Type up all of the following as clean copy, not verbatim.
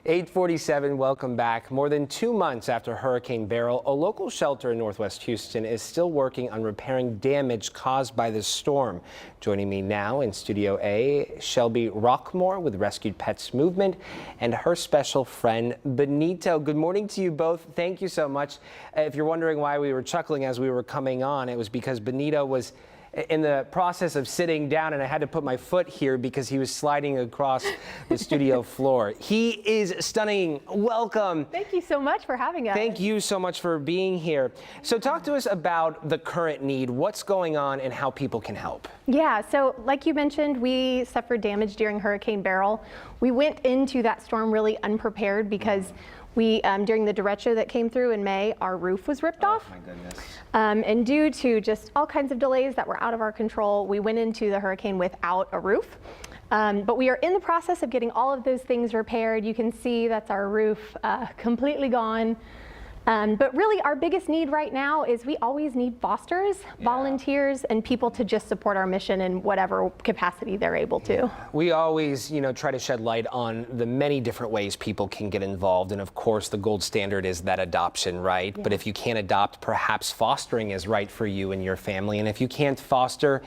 8:47, welcome back. More than 2 months after Hurricane Beryl, a local shelter in Northwest Houston is still working on repairing damage caused by the storm. Joining me now in Studio A, Shelby Rockmore with Rescued Pets Movement and her special friend, Benito. Good morning to you both. Thank you so much. If you're wondering why we were chuckling as we were coming on, it was because Benito was in the process of sitting down and I had to put my foot here because he was sliding across the studio floor. He is stunning. Welcome. Thank you so much for having us. Thank you so much for being here. So talk to us about the current need, what's going on and how people can help. Yeah, so like you mentioned, we suffered damage during Hurricane Beryl. We went into that storm really unprepared because during the Derecho that came through in May, our roof was ripped off. My goodness. And due to just all kinds of delays that were out of our control, we went into the hurricane without a roof. But we are in the process of getting all of those things repaired. You can see that's our roof completely gone. But really our biggest need right now is we always need fosters, volunteers, and people to just support our mission in whatever capacity they're able to. We always, try to shed light on the many different ways people can get involved. And of course, the gold standard is that adoption, right? Yeah. But if you can't adopt, perhaps fostering is right for you and your family. And if you can't foster,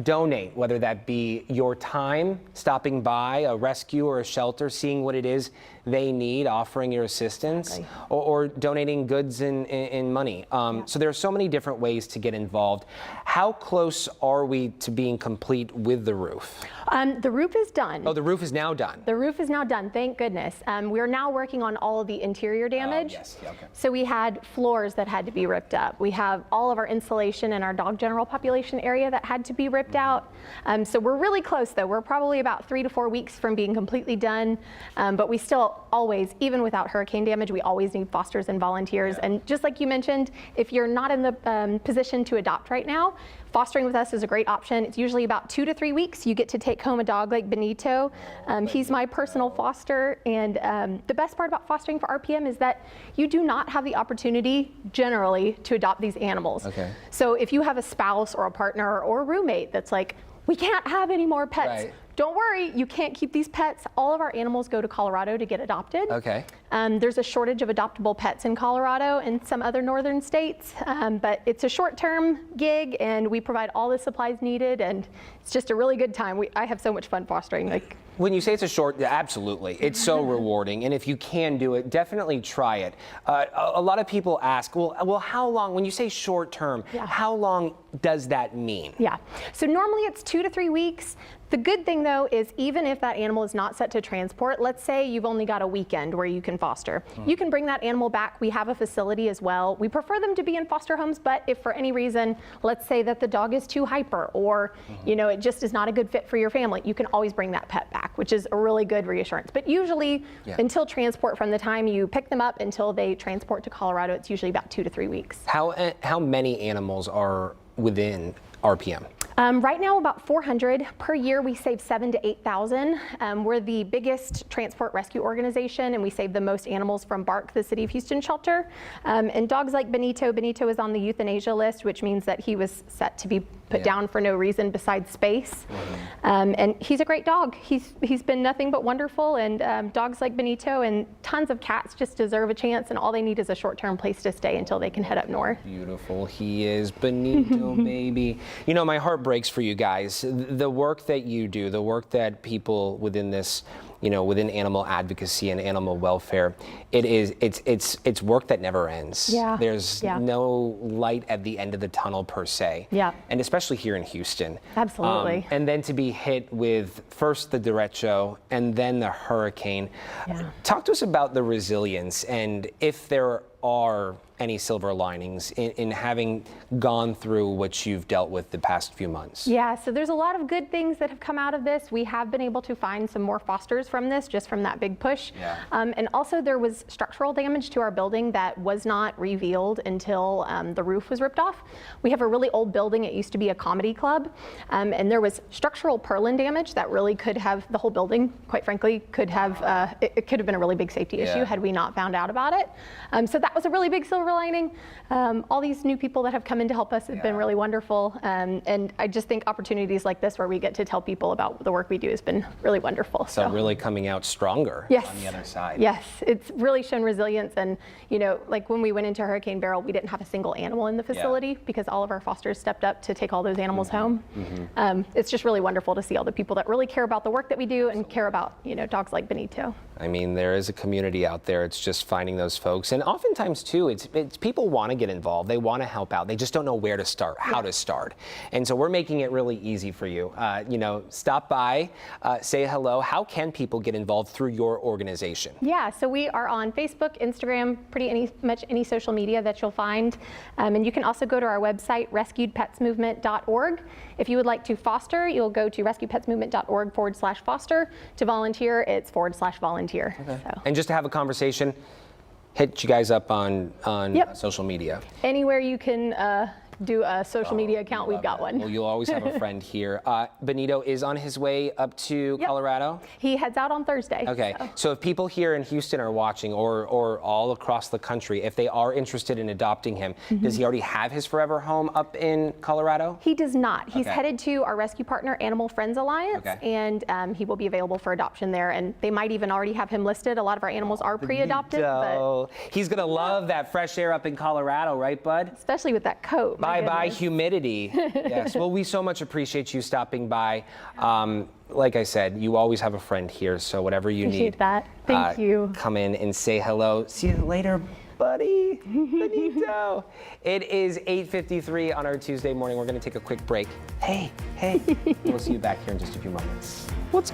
donate, whether that be your time, stopping by a rescue or a shelter, seeing what it is they need, offering your assistance, or donating goods and money. So there are so many different ways to get involved. How close are we to being complete with the roof? The roof is done. Oh, the roof is now done. The roof is now done, thank goodness. We're now working on all of the interior damage. Yes. Yeah, okay. So we had floors that had to be ripped up. We have all of our insulation in our dog general population area that had to be ripped out. So we're really close though. We're probably about 3 to 4 weeks from being completely done. But we still always, even without hurricane damage, we always need fosters and volunteers. Yeah. And just like you mentioned, if you're not in the position to adopt right now, fostering with us is a great option. It's usually about 2 to 3 weeks. You get to take home a dog like Benito. He's my personal foster. And the best part about fostering for RPM is that you do not have the opportunity generally to adopt these animals. Okay. So if you have a spouse or a partner or a roommate that's like, we can't have any more pets. Right. Don't worry, you can't keep these pets. All of our animals go to Colorado to get adopted. Okay. There's a shortage of adoptable pets in Colorado and some other northern states, but it's a short-term gig and we provide all the supplies needed and it's just a really good time. I have so much fun fostering. When you say it's a short, absolutely. It's so rewarding. And if you can do it, definitely try it. A lot of people ask, well, how long, when you say short term, how long does that mean? Yeah, so normally it's 2 to 3 weeks. The good thing though is even if that animal is not set to transport, let's say you've only got a weekend where you can foster. You can bring that animal back. We have a facility as well. We prefer them to be in foster homes, but if for any reason, let's say that the dog is too hyper or it just is not a good fit for your family, you can always bring that pet back, which is a really good reassurance. But usually until transport, from the time you pick them up until they transport to Colorado, it's usually about 2 to 3 weeks. How many animals are within RPM? Right now about 400 per year. We save 7,000 to 8,000. We're the biggest transport rescue organization and we save the most animals from BARC, the City of Houston shelter. And dogs like Benito is on the euthanasia list, which means that he was set to be put down for no reason besides space. And he's a great dog. He's been nothing but wonderful, and dogs like Benito and tons of cats just deserve a chance, and all they need is a short-term place to stay until they can head up north. Beautiful he is, Benito, baby. My heart breaks for you guys. The work that you do, the work that people within this, within animal advocacy and animal welfare, it's work that never ends. Yeah. There's no light at the end of the tunnel per se. Yeah. And especially here in Houston. Absolutely. And then to be hit with first the derecho and then the hurricane. Yeah. Talk to us about the resilience and if there are any silver linings in having gone through what you've dealt with the past few months? Yeah, so there's a lot of good things that have come out of this. We have been able to find some more fosters from this, just from that big push. Yeah. And also there was structural damage to our building that was not revealed until the roof was ripped off. We have a really old building. It used to be a comedy club. And there was structural purlin damage that really could have, the whole building, quite frankly, could have, it could have been a really big safety issue had we not found out about it. So that that was a really big silver lining. All these new people that have come in to help us have been really wonderful. And I just think opportunities like this where we get to tell people about the work we do has been really wonderful. So really coming out stronger on the other side. Yes, it's really shown resilience. And, you know, like when we went into Hurricane Beryl, we didn't have a single animal in the facility because all of our fosters stepped up to take all those animals home. It's just really wonderful to see all the people that really care about the work that we do and care about, you know, dogs like Benito. I mean, there is a community out there. It's just finding those folks. And oftentimes, too, it's people want to get involved. They want to help out. They just don't know where to start, how to start. And so we're making it really easy for you. You know, stop by, say hello. How can people get involved through your organization? Yeah, so we are on Facebook, Instagram, much any social media that you'll find. And you can also go to our website, rescuedpetsmovement.org. If you would like to foster, you'll go to rescuedpetsmovement.org/foster. To volunteer, it's /volunteer. Okay. So. And just to have a conversation, hit you guys up on social media. Anywhere you can do a social media account, we've got one. Well, you'll always have a friend here. Benito is on his way up to Colorado? He heads out on Thursday. Okay, so if people here in Houston are watching or all across the country, if they are interested in adopting him, does he already have his forever home up in Colorado? He does not. He's headed to our rescue partner, Animal Friends Alliance, and he will be available for adoption there. And they might even already have him listed. A lot of our animals are pre-adopted. But he's gonna love that fresh air up in Colorado, right, bud? Especially with that coat. Bye-bye humidity. Yes, well, we so much appreciate you stopping by. Like I said, you always have a friend here, so whatever you need, that. Thank you. Come in and say hello. See you later, buddy. Benito. It is 8:53 on our Tuesday morning. We're going to take a quick break. Hey. We'll see you back here in just a few moments.